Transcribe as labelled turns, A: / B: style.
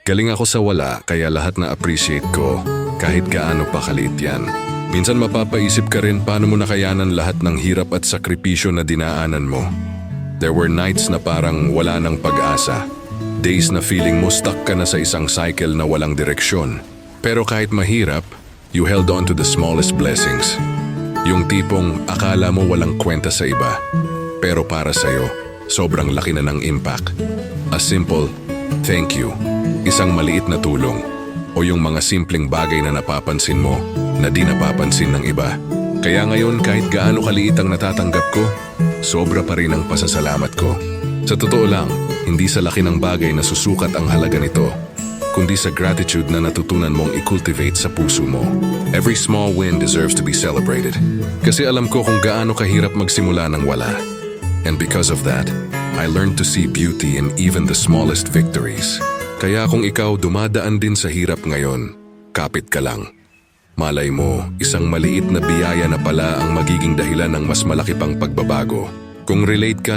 A: Galing ako sa wala, kaya lahat na appreciate ko, kahit gaano pa kaliit yan. Minsan mapapaisip ka rin paano mo nakayanan lahat ng hirap at sakripisyo na dinaanan mo. There were nights na parang wala ng pag-asa. Days na feeling mo stuck ka na sa isang cycle na walang direksyon. Pero kahit mahirap, you held on to the smallest blessings. Yung tipong akala mo walang kwenta sa iba. Pero para sa'yo, sobrang laki na ng impact. A simple, thank you. Isang maliit na tulong. O yung mga simpleng bagay na napapansin mo na di napapansin ng iba. Kaya ngayon kahit gaano kaliit ang natatanggap ko, sobra pa rin ang pasasalamat ko. Sa totoo lang, hindi sa laki ng bagay na susukat ang halaga nito, kundi sa gratitude na natutunan mong i-cultivate sa puso mo. Every small win deserves to be celebrated. Kasi alam ko kung gaano kahirap magsimula ng wala. And because of that, I learned to see beauty in even the smallest victories. Kaya kung ikaw dumadaan din sa hirap ngayon, kapit ka lang. Malay mo, isang maliit na biyaya na pala ang magiging dahilan ng mas malaki pang pagbabago. Kung relate ka